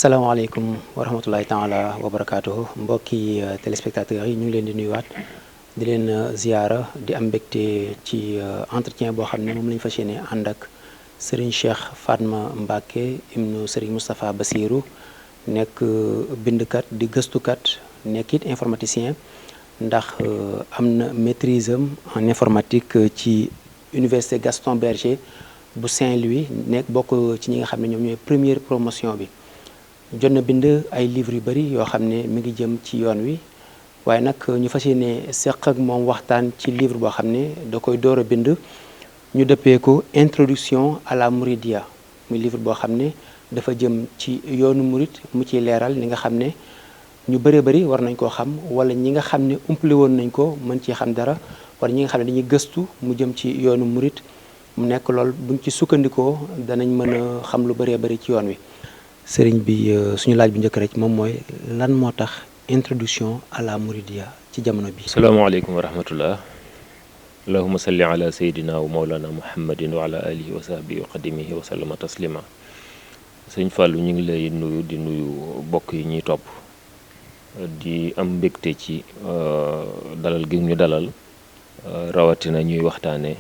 asalaamaaleykum wa rahmatulahi taala wa barakaatuhu mbokki téléspectateurs yi ñu ngi leen di nuyuwaat di leen ziyaara di am mbégte ci entretien boo xam ne moom la ñu fas yéene ànd ak Serigne Cheikh Fatma Mbacké ibnu Serigne Moustapha Bassirou nekk bindkat di gëstukat nekk it informaticien ndax am na maîtrise am en informatique ci université Gaston Berger bu Saint-Louis nekk bokk ci ñi nga xam ne ñoom ñooy première promotion bi. jot na bind ay livres yu bari yoo xam ne mi ngi jëm ci yoon wi waaye nag ñu fas yéene seq ak moom waxtaan ci livre boo xam ne da koy door a bind ñu dëppee ko introduction à la Mouridia muy livre boo xam ne dafa jëm ci yoonu murit mu ciy leeral ni nga xam ne ñu bëree bëri war nañ koo xam wala ñi nga xam ne umpale woon nañ ko mën ci xam dara wala ñi nga xam ne dañuy gëstu mu jëm ci yoonu murit mu nekk lool buñ ci sukkandikoo danañ mën a xam lu bëree bëri ci yoon wi. sëriñ bi suñu laaj bu njëkk rek moom mooy lan moo tax introduction à la Mouridia ci jamono bi. salaamaaleykum wa rahmatullah allahuma salli ala sayidina wa maulana muhammadin wa ala alihi wa sahbihi wa qadimihi wa sallama taslima sëñ Fallou ñu ngi lay nuyu di nuyu bokk yi ñuy topp di am mbégte ci dalal gi ñu dalal rawatina ñuy waxtaane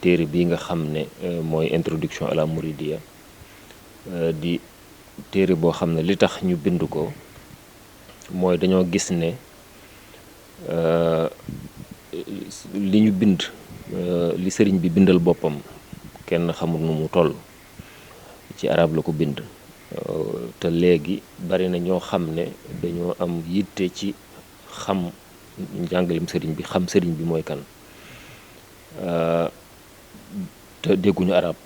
téere bii nga xam ne mooy introduction à la Mouridia di téere boo xam ne li tax ñu bind ko mooy dañoo gis ne li ñu bind li sëriñ bi bindal boppam kenn xamul nu mu toll ci arab la ko bind te léegi bari na ñoo xam ne dañoo am yitte ci xam njàngalem sëriñ bi xam sëriñ bi mooy kan te dégguñu arab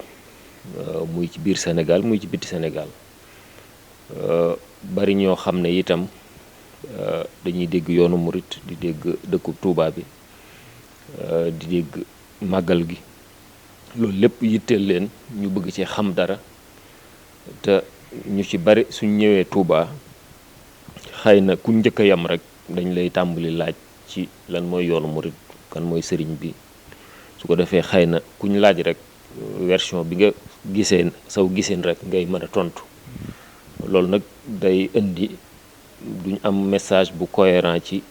muy ci biir Sénégal muy ci biti Sénégal bari ñoo xam ne itam dañuy dégg yoonu murit di dégg dëkku Tuubaa bi di dégg màggal gi loolu lépp yitteel leen ñu bëgg ci xam dara te ñu ci bari suñ ñëwee Tuubaa xëy na ku njëkk a yam rek dañ lay tàmbali laaj ci lan mooy yoonu murit kan mooy sëriñ bi su ko defee xëy na kuñ laaj rek version bi nga giseen saw giseen rek ngay mën a tontu loolu nag day indi duñ am message bu cohérent ci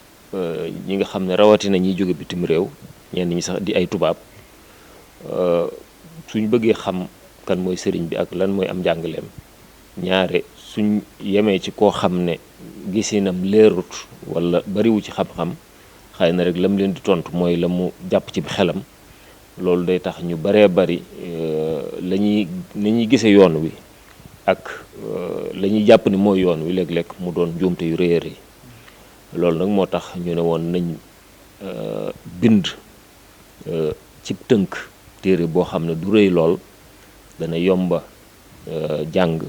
ñi nga xam ne rawatina ñiy jóge bitim réew ñenn ñi sax di ay tubaab suñ bëggee xam kan mooy sëriñ bi ak lan mooy am njàngaleem ñaare suñ yemee ci koo xam ne gisinam leerut wala bariwu ci xam-xam xëy na rek lam leen di tontu mooy la mu jàpp ci xelam loolu day tax ñu baree bari ni ñuy gisee yoon wi ak la ñuy jàpp ni mooy yoon wi léeg-léeg mu doon njuumte yu rëy a rëy loolu nag moo tax ñu ne woon nañ bind ci tënk téere boo xam ne du rëy lool dana yomba jàng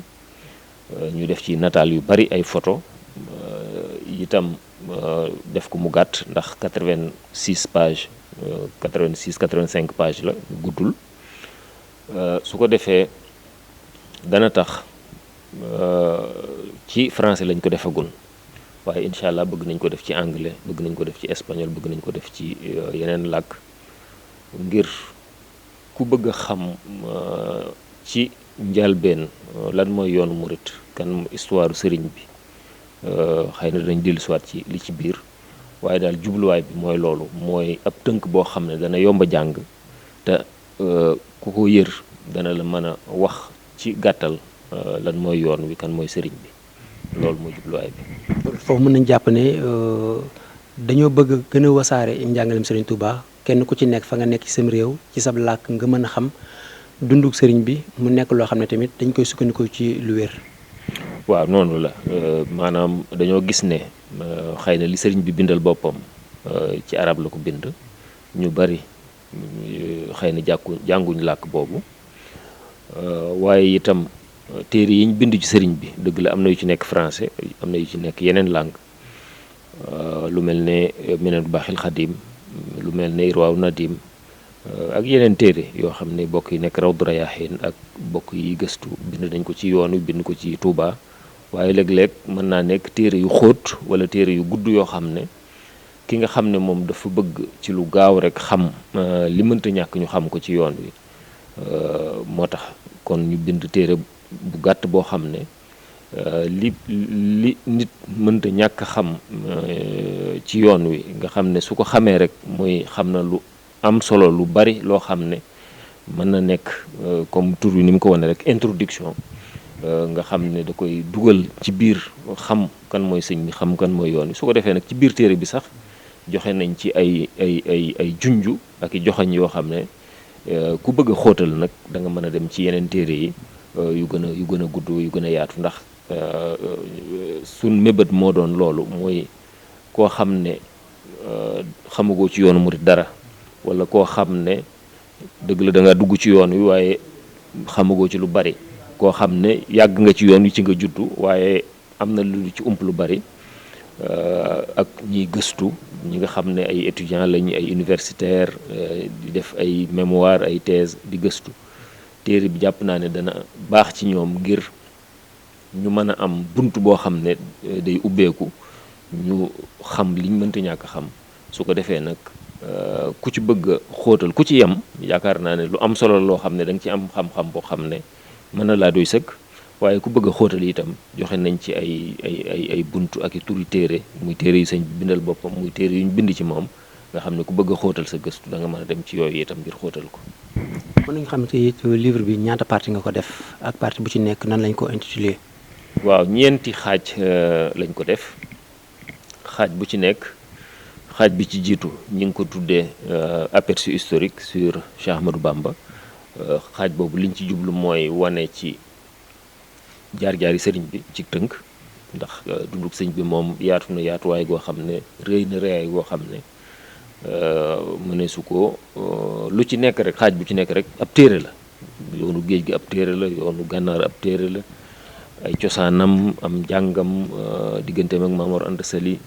ñu def ci nataal yu bari ay photo itam def ko mu gàtt ndax 86 pages 85 pages la guddul su ko defee dana tax ci français lañ ko defagun waaye incha allah bëgg nañ ko def ci anglais bëgg nañ ko def ci espagnol bëgg nañ ko def ci yeneen làkk ngir ku bëgg a xam ci njalbeen lan mooy yoonu murit kan histoire sëriñ bi xëy na dinañ dellusiwaat ci li ci biir waaye daal jubluwaay bi mooy loolu mooy ab tënk boo xam ne dana yomb a jàng te ku ko yër dana la mën a wax ci gàttal lan mooy yoon wi kan mooy sëriñ bi loolu mooy jubluwaay bi. foofu mën nañ jàpp ne dañoo bëgg gën a wasaare njàngalem sëriñ Touba kenn ku ci nekk fa nga nekk ci sam réew ci sab làkk nga mën a xam dunduk sëriñ bi mu nekk loo xam ne tamit dañ koy sukkandikoo ci lu wér. waaw noonu la maanaam dañoo gis ne xëy na li sëriñ bi bindal boppam ci arab la ko bind ñu bari xëy na jànguñ làkk boobu waaye itam téere yi ñu bind ci sëriñ bi dëgg la am na yu ci nekk français am na yu ci nekk yeneen langue lu mel ne Minanul Baaxil Xadim lu mel ne Irwaaw Nadim ak yeneen téere yoo xam ne bokk yi nekk Rawdu Rayaahiin ak bokk yi gëstu bind nañ ko ci yoon wi bind ko ci Touba waaye léeg-léeg mën naa nekk téere yu xóot wala téere yu gudd yoo xam ne ki nga xam ne moom dafa bëgg ci lu gaaw rek xam li mënta ñàkk ñu xam ko ci yoon wi moo tax kon ñu bind téere bu gàtt boo xam ne li nit mënta ñàkk xam ci yoon wi nga xam ne su ko xamee rek mooy xam na lu am solo lu bari loo xam ne mën na nekk comme tur wi ni mu ko wane rek introduction nga xam ne da koy dugal ci biir xam kan mooy sëñ bi xam kan mooy yoon wi su ko defee nag ci biir téere bi sax joxe nañ ci ay junju ak i joxañ yoo xam ne ku bëgg a xóotal nag da nga mën a dem ci yeneen téere yi yu gën a gudd yu gën a yaatu ndax suñ mébét moo doon loolu mooy koo xam ne xamagoo ci yoonu murit dara wala koo xam ne dëgg la da nga dugg ci yoon wi waaye xamagoo ci lu bari koo xam ne yàgg nga ci yoon wi ci nga juddu waaye am na lu ci ump lu bari ak ñiy gëstu ñi nga xam ne ay étudiants lañu ay universitaire di def ay mémoire ay thèse di gëstu téere bi jàpp naa ne dana baax ci ñoom ngir ñu mën a am bunt boo xam ne day ubbeeku ñu xam liñ mënta ñàkk xam su ko defee nag ku ci bëgg a xóotal ku ci yem yaakaar naa ne lu am solo loo xam ne da nga ci am xam-xam boo xam ne mën na laa doy sëkk waaye ku bëgg a xóotal itam joxe nañ ci ay buntu ak i turi téere muy téere yu sëñ bi bindal boppam muy téere yu ñu bind ci moom nga xam ne ku bëgg a xóotal sa gëstu da nga mën a dem ci yooyu itam ngir xóotal ko. mën nañu xam te livre bi ñaata partie nga ko def ak partie bu ci nekk nan lañ ko intitulé. waaw ñeenti xaaj lañ ko def xaaj bu ci nekk xaaj bi ci jiitu ñi ngi ko tuddee aperçu historique sur Cheikh Ahmadou Bamba xaaj boobu liñ ci jublu mooy wane ci jaar-jaari sëriñ bi ci tënk ndax dunduk sëñ bi moom yaatu na yaatuwaay goo xam ne rëy na rëyaay goo xam ne mëne su ko lu ci nekk rek xaaj bu ci nekk rek ab téere la yoonu géej gi ab téere la yoonu gànnaar ab téere la ay cosaanam am jàngam digganteem ak Maam Mor Anta Sali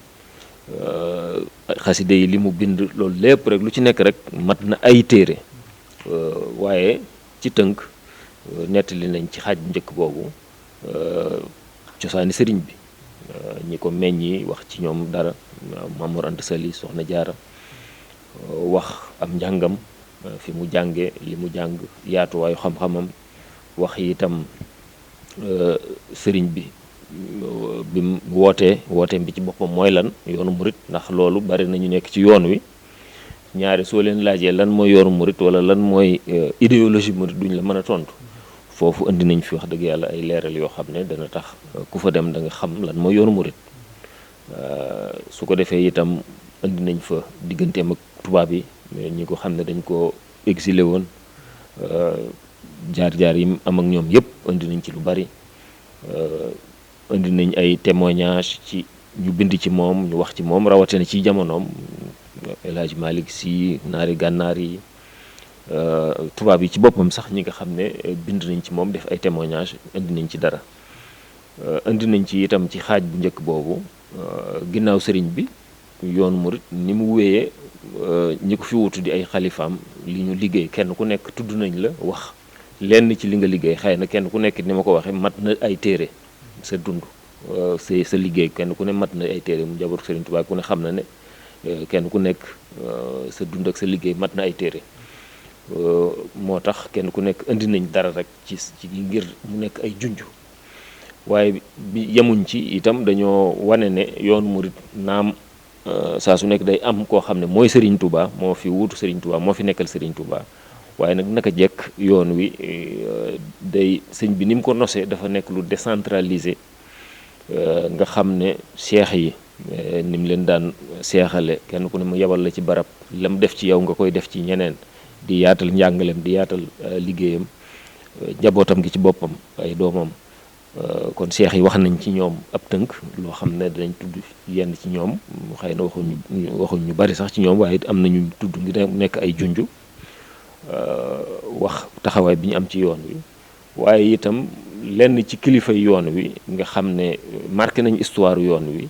xaside yi li mu bind loolu lépp rek lu ci nekk rek mat na ay téere waaye ci tënk nettali nañ ci xaaj bu njëkk boobu cosaani sëriñ bi ñi ko meññi wax ci ñoom dara Maam Mor Anta Sali Soxna Jaara wax am njàngam fi mu jànge li mu jàng yaatuwaayu xam-xamam wax itam sëriñ bi bi mu wooteem bi ci boppam mooy lan yoonu murit ndax loolu bari nañu nekk ci yoon wi ñaari soo leen laajee lan mooy yoonu murit wala lan mooy idéologie murit duñ la mën a tontu foofu indi nañ fi wax dëgg yàlla ay leeral yoo xam ne dana tax ku fa dem da nga xam lan mooy yoonu murit su ko defee itam indi nañ fa digganteem ak tubaab yi ñi ko xam ne dañ ko exilé woon jaar-jaar yi am ak ñoom yëpp indi nañ ci lu bari indi nañ ay témoignage ci ñu bind ci moom ñu wax ci moom rawatina ci jamonoom El Hadj Malick Sy naari gànnaar yi tubaab yi ci boppam sax ñi nga xam ne bind nañ ci moom def ay témoignage indi nañ ci dara indi nañ ci itam ci xaaj bu njëkk boobu ginnaaw sëriñ bi yoonu murit ni mu wéyee ñi ko fi wutu di ay xalifaam li ñu liggéey kenn ku nekk tudd nañ la wax lenn ci li nga liggéey xëy na kenn ku nekk ni ma ko waxee mat na ay téere sa dund sa liggéey kenn ku ne mat na ay téere mu jabaru Sëriñ Tuubaa ku ne xam na ne kenn ku nekk sa dund ak sa liggéey mat na ay téere moo tax kenn ku nekk indi nañ dara rek ci ngir mu nekk ay junj waaye bi yemuñ ci itam dañoo wane ne yoonu murit naam saa su nekk day am koo xam ne mooy Serigne Touba moo fi wuutu Serigne Touba moo fi nekkal Serigne Touba waaye nag naka jekk yoon wi day sëñ bi ni mu ko nosee dafa nekk lu décentralisé nga xam ne seex yi ni mu leen daan seexale kenn ku ne mu yebal la ci barab lam def ci yow nga koy def ci ñeneen di yaatal njàngaleem di yaatal liggéeyam njabootam gi ci boppam ay doomam kon seex yi wax nañ ci ñoom ab tënk loo xam ne danañ tudd yenn ci ñoom xëy na waxuñ ñu bari sax ci ñoom waaye am nañu tudd ngi nekk ay junju wax taxawaay bi ñu am ci yoon wi waaye itam lenn ci kilifa yoon wi nga xam ne marqué nañ histoire yoon wi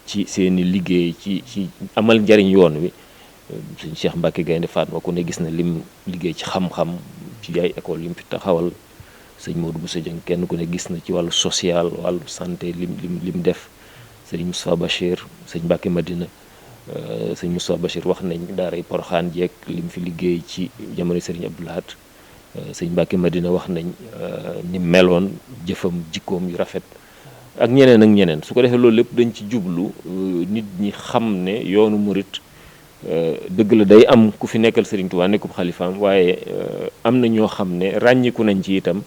ci seeni liggéey ci amal njariñ yoon wi suñ Cheikh Mbacke Gaynde Fatma ku ne gis na lim liggéey ci xam-xam ci ay école yu mu fi taxawal sëñ Modou Bousso Dieng kenn ku ne gis na ci wàllu social wàllu santé lim def sëñ Moustapha Bachir sëñ Mbacke Madina sëñ Moustapha Bachir wax nañ daaray Poroxaan jeeg lim fi liggéey ci jamono sëriñ Abdou Lahad sëñ Mbacke Madina wax nañ ni meloon jëfam jikkoom yu rafet ak ñeneen su ko defee loolu lépp dañ ci jublu nit ñi xam ne yoonu murit dëgg la day am ku fi nekkal Serigne Touba nekkub xalifaam waaye am na ñoo xam ne ràññiku nañ ci itam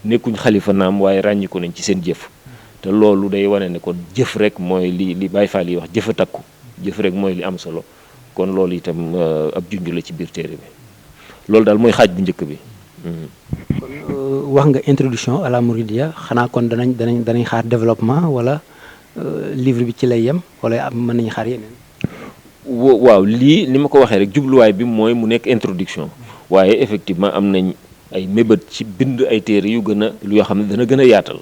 nekkuñ xalifa naam waaye ràññiku nañ ci seen jëf te loolu day wane ne kon jëf rek mooy li Baye Fall yi wax jëf a takku jëf rek mooy li am solo kon loolu itam ab junj la ci biir téere bi loolu daal mooy xaaj bu njëkk bi. kon wax nga introduction à la Mouridiya xanaa kon danañ xaar développement wala livre bi ci lay yem wala mën nañu xaar yeneen. waaw lii ni ma ko waxee rek jubluwaay bi mooy mu nekk introduction waaye effectivement am nañ ay mébét ci bind ay téere yu gën a yoo xam ne dana gën a yaatal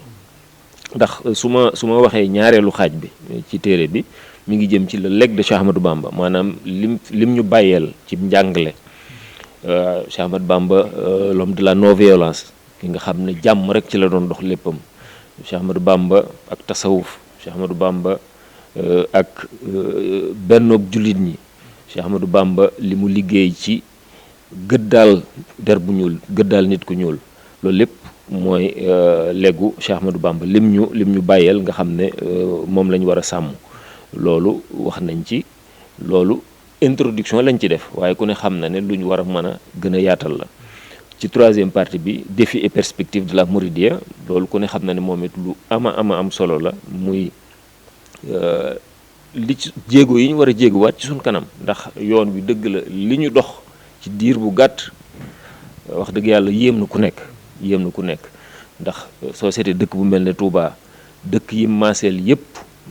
ndax su ma waxee ñaareelu xaaj bi ci téere bi mi ngi jëm ci le legs de Cheikh Ahmadou Bamba maanaam lim ñu bàyyeel ci njàngale Cheikh Ahmadou Bamba l'homme de la non violence ki nga xam ne jàmm rek ci la doon dox léppam Cheikh Ahmadou Bamba ak tasawuf Cheikh Ahmadou Bamba ak bennoog jullit ñi Cheikh Ahmadou Bamba li mu liggéey ci gëddaal der bu ñuul gëddaal nit ku ñuul loolu lépp mooy legu Cheikh Ahmadou Bamba lim ñu bàyyeel nga xam ne moom la ñu war a sàmm loolu wax nañ ci loolu introduction lañ ci def waaye ku ne xam na ne lu ñu war a mën a gën a yaatal la ci troisième partie bi défi et perspective de la Mouridiya loolu ku ne xam na ne moom it lu am solo la muy li ci jéego yi ñu war a jéeguwaat ci suñ kanam ndax yoon wi dëgg la li ñu dox ci diir bu gàtt wax dëgg yàlla yéem na ku nekk ndax société dëkk bu mel ne Touba dëkk yi maaseel yépp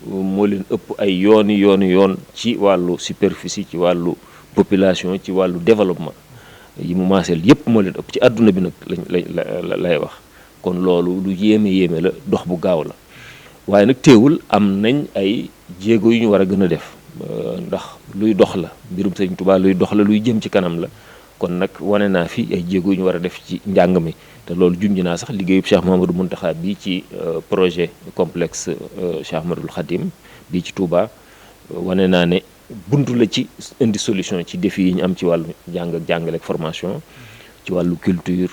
moo leen ëpp ay yoon ci wàllu superficie ci wàllu population ci wàllu développement yi mu maaseel yépp moo leen ëpp ci àdduna bi nag lay wax kon loolu lu yéeme la dox bu gaaw la waaye nag teewul am nañ ay jéego yu ñu war a gën a def ndax luy dox la mbirum Sëriñ Tuubaa luy dox la luy jëm ci kanam la kon nag wane naa fi ay jéego yu ñu war a def ci njàng mi te loolu junj naa sax liggéeyub Cheikh Mouhamadou Mountakha bii ci projet complexe Cheikh Ahmadoul Khadim bii ci Touba wane naa ne buntu la ci indi solution ci défi yi ñu am ci wàllu jàng ak jàngale ak formation ci wàllu culture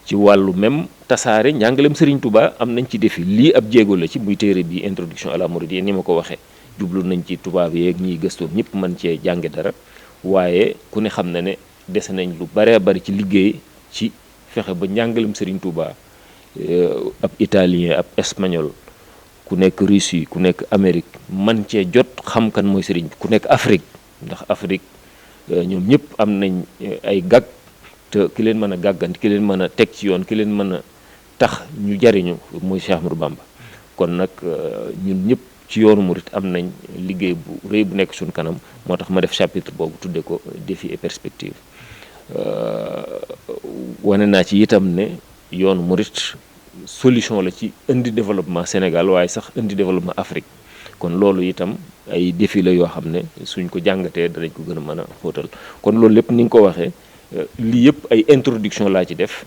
ci wàllu même tasaare njàngaleem Serigne Touba am nañ ci défi lii ab jéego la ci muy téere bi introduction à la Mouridiyya ni ma ko waxee jublu nañ ci tubaab yeeg ñiy gëstoo ñëpp mën cee jànge dara waaye ku ne xam na ne dese nañ lu baree bari ci liggéey ci fexe ba njàngaleem Serigne Touba ab italien ab espagnol ku nekk Russie ku nekk Amérique man cee jot xam kan mooy Serigne bi ku nekk Afrique ndax Afrique ñoom ñëpp am nañ ay gag te ki leen mën a gàgganti ki leen mën a teg ci yoon ki leen mën a tax ñu jariñu mooy Cheikh Ahmadou Bamba kon nag ñun ñëpp ci yoonu murit am nañ liggéey bu rëy bu nekk suñ kanam moo tax ma def chapitre boobu tudde ko défi et perspective wane naa ci itam ne yoonu murit solution la ci indi développement Sénégal waaye sax indi développement Afrique kon loolu itam ay défi la yoo xam ne suñ ko jàngatee danañ ko gën a mën a xóotal kon loolu lépp ni nga ko waxee lii yëpp ay introduction laa ci def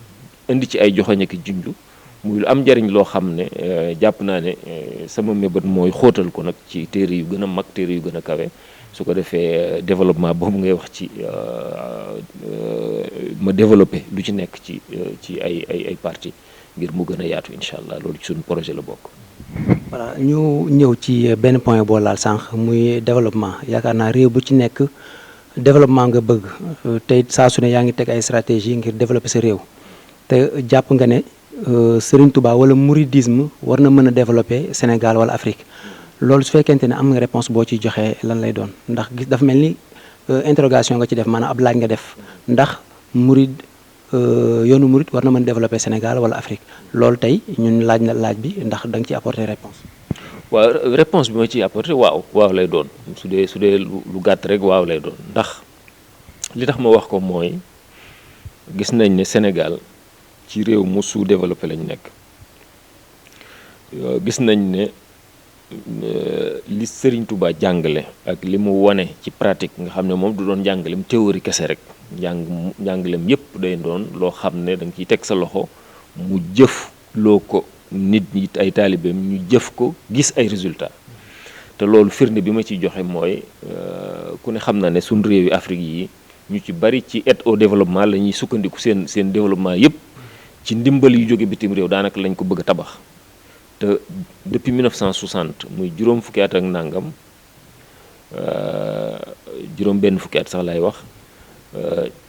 indi ci ay joxoñ ak junju muy lu am njariñ loo xam ne jàpp naa ne sama mébét mooy xóotal ko nag ci téere yu gën a mag téere yu gën a kawe su ko defee développement boobu ngay wax ci ma développé lu ci nekk ci ay partie ngir mu gën a yaatu incha allah loolu ci suñu projet la bokk. voilà ñu ñëw ci benn point boo laal sànq muy développement yaakaar naa réew bu ci nekk développement nga bëgg tey saa su ne yaa ngi teg ay stratégie ngir développer sa réew te jàpp nga ne Serigne Touba wala mouridisme war na mën a développer Sénégal wala Afrique loolu su fekkente ne am nga réponse boo ciy joxee lan lay doon ndax gis dafa mel ni interrogation nga ci def maanaam ab laaj nga def ndax yoonu murid war na mën a développer Sénégal wala Afrique loolu tey ñun laaj na laaj bi ndax da nga ci apporter réponse waaw réponse bi ma ciy apporter waaw lay doon su dee lu gàtt rek waaw lay doon ndax li tax ma wax ko mooy gis nañ ne Sénégal ci réew mu sous-développé lañ nekk gis nañ ne li Serigne Touba jàngale ak li mu wone ci pratique nga xam ne moom du doon jàngalem théorie kese rek njàngalem yépp day doon loo xam ne da nga ciy teg sa loxo mu jëf loo ko nit ñi ay taalibeem ñu jëf ko gis ay résultats te loolu firnde bi ma ciy joxe mooy ku ne xam na ne suñ réew yi Afrique yi ñu ci bari ci aide au développement la ñuy sukkandiku seen développement yépp ci ndimbal yu jóge bitim réew daanaka lañ ko bëgg a tabax te depuis 1960 muy juróom fukki at ak nangam juróom benn fukki at sax lay wax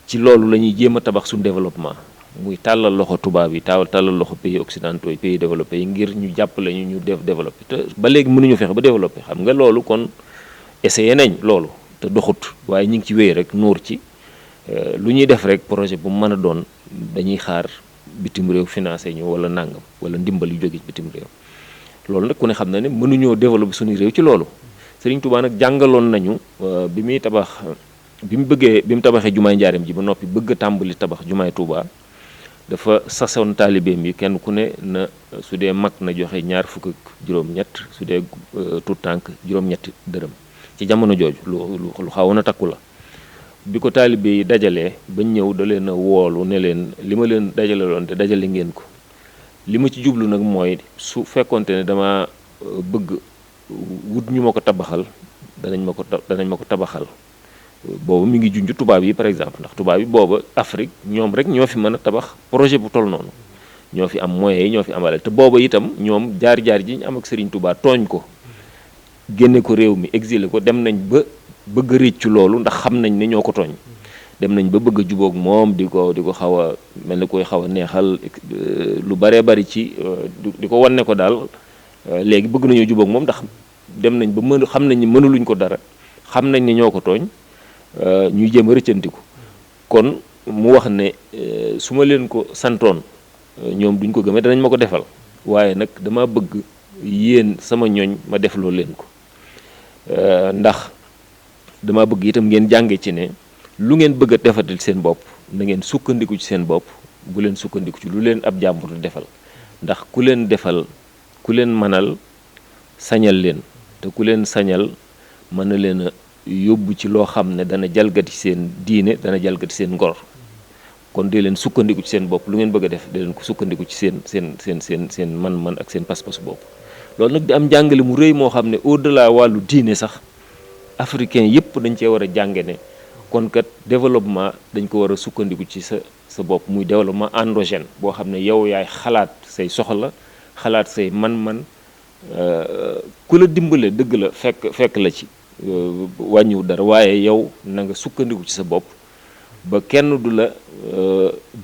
ci loolu la ñuy jéem a tabax suñu développement muy tàllal loxo tubaab yi tàllal loxo pays occidentaux yi pays développés yi ngir ñu jàppale ñu développé te ba léegi mënuñu fexe ba développé xam nga loolu kon essayé nañ loolu te doxut waaye ñu ngi ci wéy rek nuur ci lu ñuy def rek projet bu mën a doon dañuy xaar bitim réew financé ñu wala nangam wala ndimbal yu jóge ci bitim réew loolu nag ku ne xam na ne mënuñoo développé suñu réew ci loolu Serigne Touba nag jàngaloon nañu bi muy tabax bi mu tabaxee jumaay njaareem ji ba noppi bëgg a tàmbali tabax jumaay Touba dafa sasoon taalibeem yi kenn ku ne na su dee mag na joxe ñaar fukk ak juróom-ñett su dee tout tànk juróom-ñetti dërëm ci jamono jooju lu xawoon a takku la bi ko taalibe yi dajalee bañ ñëw da leen a woolu ne leen li ma leen dajale loon te dajale ngeen ko li ma ci jublu nag mooy su fekkonte ne dama bëgg wut ñu ma ko tabaxal danañ ma ko tabaxal boobu mi ngi junj tubaab yi par exemple ndax tubaab yi booba Afrique ñoom rek ñoo fi mën a tabax projet bu toll noonu ñoo fi am moyens yi ñoo fi amale te booba itam ñoom jaar-jaar ji ñu am ak Serigne Touba tooñ ko génne ko réew mi exilé ko dem nañ ba bëgg a réccu loolu ndax xam nañ ne ñoo ko tooñ dem nañ ba bëgg a jubóog moom di ko xaw a mel ni koy xaw a neexal lu baree bari ci di ko wan ne ko daal léegi bëgg nañoo jubóog moom ndax dem nañ ba xam nañ ni mënuluñ ko dara xam nañ ne ñoo ko tooñ ñuy jéem a rëccantiku kon mu wax ne su ma leen ko santoon ñoom duñ ko gëmee danañ ma ko defal waaye nag dama bëgg yéen sama ñooñ ma def loo leen ko ndax dama bëgg itam ngeen jànge ci ne lu ngeen bëgg a defatil seen bopp na ngeen sukkandiku ci seen bopp bu leen sukkandiku ci lu leen ab jàmbur defal ndax ku leen defal ku leen mënal sañal leen te ku leen sañal mën na leen a yóbbu ci loo xam ne dana jalgati seen diine dana jalgati seen ngor kon dee leen sukkandiku ci seen bopp lu ngeen bëgg a def dee leen ko sukkandiku ci seen man-man ak seen pas-pas bopp loolu nag di am jàngale mu rëy moo xam ne au-delà wàllu diine sax africain yépp dañ cee war a jànge ne kon kat développement dañ ko war a sukkandiku ci sa bopp muy développement endogène boo xam ne yow yaay xalaat say soxla xalaat say man-man ku la dimbale dëgg la fekk la ci wàññiwu dara waaye yow na nga sukkandiku ci sa bopp ba kenn du la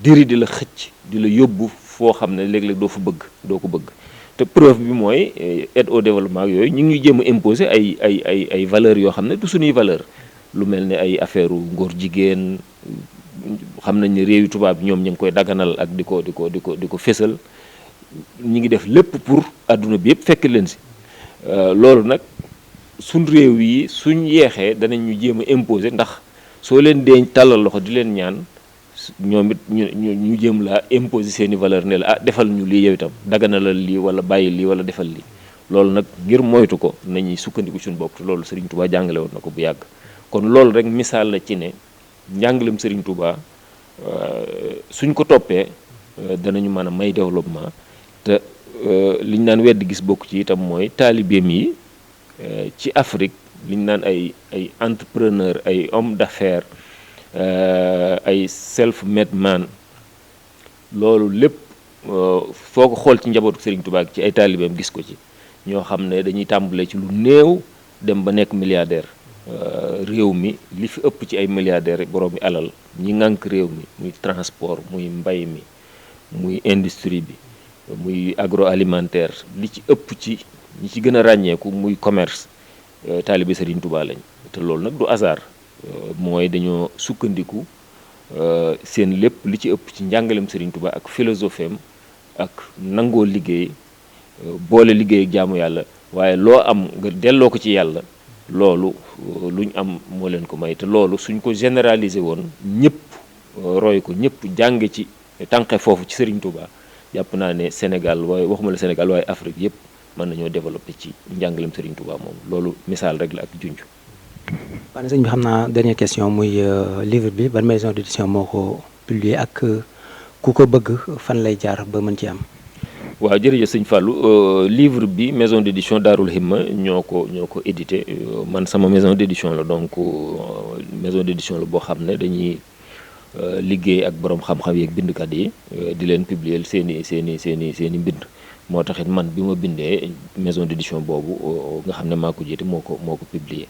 diri di la xëcc di la yóbbu foo xam ne léeg-léeg doo ko bëgg te preuve bi mooy aide au développement yooyu ñu ngi jéem a imposer ay valeurs yoo xam ne du suñuy valeur lu mel ne ay affaire ngóor jigéen xam nañ ne réewi tubaab bi ñoom ñu ngi koy daganal ak di ko fésal ñi ngi def lépp pour adduna bi yëpp fekk leen si loolu nag suñ réew yi suñ yeexee danañ ñu jéem a imposer ndax soo leen dee tàllal loxo di leen ñaan ñoom it ñu jéem laa imposer seeni valeur ne la defal ñu lii yow itam daganalal lii wala bàyyi lii wala defal lii loolu nag ngir moytu ko nañuy sukkandiku suñu bopp te loolu Serigne Touba jàngale woon na ko bu yàgg kon loolu rek misaal la ci ne njàngalem Serigne Touba suñ ko toppee danañu mën a may développement te liñ naan wedd gis bokk ci itam mooy taalibeem yi ci Afrique liñ naan ay entrepreneur ay homme d'affaires ay self-made man loolu lépp foo ko xool ci njabootu Serigne Touba ci ay taalibeem gis ko ci ñoo xam ne dañuy tàmbalee ci lu néew dem ba nekk milliardaire réew mi li fi ëpp ci ay milliardaires borom mi alal ñi ŋànk réew mi muy transport muy mbay mi muy industrie bi muy agroalimentaire li ci ëpp ci ñi ci gën a ràññeeku muy commerce taalibe Serigne Touba lañ te loolu nag du hasard mooy dañoo sukkandiku seen lépp li ci ëpp ci njàngalem Serigne Touba ak philosophie am ak nangoo liggéey boole liggéey ak jaamu yàlla waaye loo am nga delloo ko ci yàlla loolu luñ am moo leen ko may te loolu suñ ko généraliser woon ñëpp roy ko ñëpp jànge ci tànqe foofu ci Serigne Touba jàpp naa ne Sénégal waaye waxuma la Sénégal waaye Afrique yëpp mën nañoo développer ci njàngalem Serigne Touba moom loolu misaal rek la ak junj. waaw sëñ bi xam naa dernière question muy livre bi ban maison d'édition moo ko publier ak ku ko bëgg fan lay jaar ba mën ci am. waaw jërëjëf sëñ Fallou livre bi maison d'édition Daarul Himma ñoo ko édité man sama maison d'édition la donc maison d'édition la boo xam ne dañuy liggéey ak borom xam-xam yi ak bindkat yi di leen publier seeni mbind moo taxit man bi ma bindee maison d'édition boobu nga xam ne maa ko jiite moo ko publier.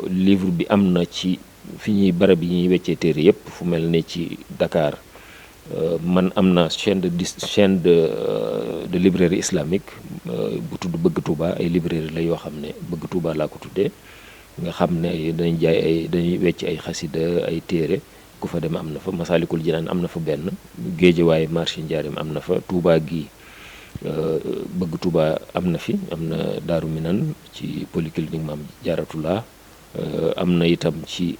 Livre bi am na ci fi ñuy barab yi ñuy weccee téere yëpp fu mel ne ci Dakar man am na chaîne de librairie islamique bu tudd Bëgg Touba, ay librairie la yoo xam ne Bëgg Touba laa ko tuddee, nga xam ne dañuy wecc ay xasida ay téere, ku fa dem am na fa. Masaalikul Jinaan am na fa benn, Géejawaay marché Njaareem am na fa, Touba gi Bëgg Touba am na fi, am na Daaru Minan ci polyclinique Maam Jaaratullah, am na itam ci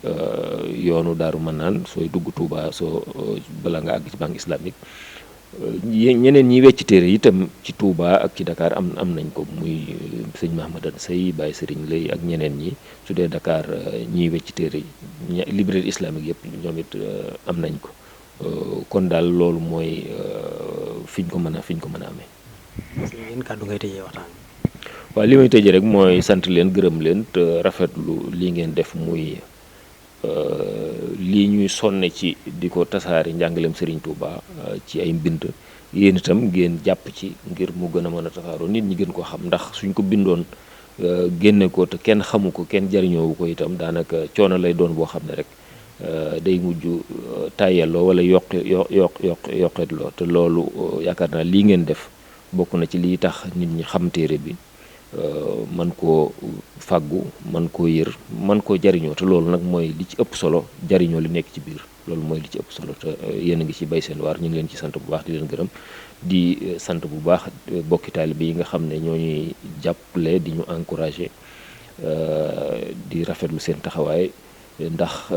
yoonu Daaru Manaan sooy dugg Touba bala nga àgg ci banque islamique. ñeneen ñi wecc téere itam ci Touba ak ci Dakar am nañ ko, muy sëñ Mahamadan Sey, Baye Sëriñ Lay ak ñeneen ñi. su dee Dakar ñiy wecc téere librairie islamique yëpp ñoom it am nañ ko. kon daal loolu mooy fi ñu ko mën a amee. yéen kàddu ngay tëjee waxtaan. waaw li may tëjee rek mooy sant leen gërëm leen te rafetlu lii ngeen def, muy lii ñuy sonne ci di ko tasaare njàngaleem Serigne Touba ci ay mbind. yéen itam ngeen jàpp ci ngir mu gën a mën a tasaaroo, nit ñi gën ko xam, ndax suñ ko bindoon génne ko te kenn xamu ko, kenn jariñoowu ko itam, daanaka coono lay doon boo xam ne rek day mujj tàyyelloo wala yokkeetloo. te loolu yaakaar naa lii ngeen def bokk na ci lii tax nit ñi xam téere bi, man koo fàggu, man koo yër, man koo jariñoo. te loolu nag mooy li ci ëpp solo, jariñoo li nekk ci biir, loolu mooy li ci ëpp solo. te yéen a ngi ci bay seen waar, ñu ngi leen ci sant bu baax di leen gërëm, di sant bu baax bokki taalibe yi nga xam ne ñoo ñuy jàppale di ñu encouragé, di rafetlu seen taxawaay, ndax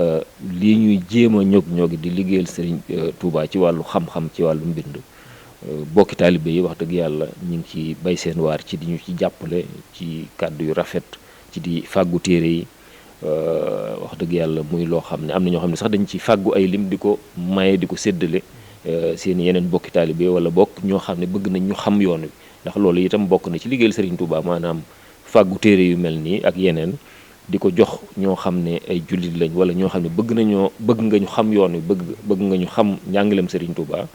lii ñuy jéem a ñog di liggéeyal Serigne Touba ci wàllu xam-xam, ci wàllu mbind, bokki taalibe yi wax dëgg yàlla ñu ngi ci bay seen waar ci di ñu ci jàppale ci kàddu yu rafet, ci di fàggu téere yi. wax dëgg yàlla muy loo xam ne am na ñoo xam ne sax dañ ci fàggu ay lim di ko maye, di ko séddale seen yeneen bokki taalibe wala bokk ñoo xam ne bëgg nañ ñu xam yoon wi, ndax loolu itam bokk na ci liggéeyal Serigne Touba, maanaam fàggu téere yu mel nii ak yeneen di ko jox ñoo xam ne ay jullit lañ wala ñoo xam ne bëgg nga ñu xam yoon wi, bëgg nga ñu xam njàngaleem Serigne Touba,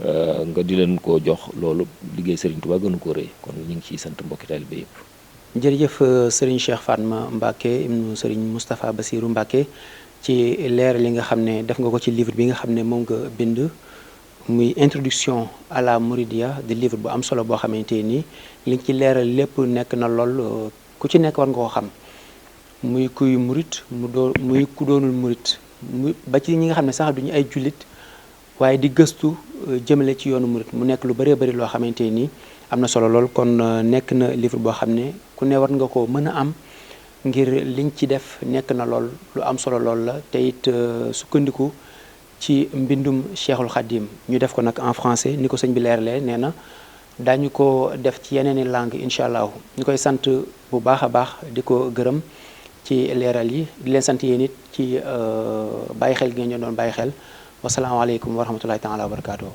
nga di leen ko jox. loolu liggéey Serigne Touba gënu ko rëy, kon ñu ngi ciy sant mbokki taalibe yëpp. jërëjëf Serigne Cheikh Fatma Mbacké ibnu Serigne Moustapha Bassirou Mbacké ci leer li nga xam ne def nga ko ci livre bi nga xam ne moom nga bind, muy introduction à la Mouridia, di livre bu am solo boo xamante ni liñ ci leeral lépp nekk na lool, ku ci nekk war nga ko xam, muy kuy murit muy ku doonul murit, ba ci ñi nga xam ne sax duñu ay jullit waaye di gëstu jëmale ci yoonu murit, mu nekk lu bëree bëri loo xamante ni am na solo lool. kon nekk na livre boo xam ne ku ne war nga ko mën a am, ngir liñ ci def nekk na lool lu am solo lool la, te it sukkandiku ci mbindum Cheikhul Khadim. ñu def ko nag en français ni ko sëñ bi leeralee, nee na daañu ko def ci yeneeni langue incha allah. ñu koy sant bu baax a baax, di ko gërëm ci leeral yi, di leen sant yéen it ci bàyyi xel gi ngeen doon bàyyi xel. wasalaamaaleykum wa rahmatullahi taala wa barakaatuh.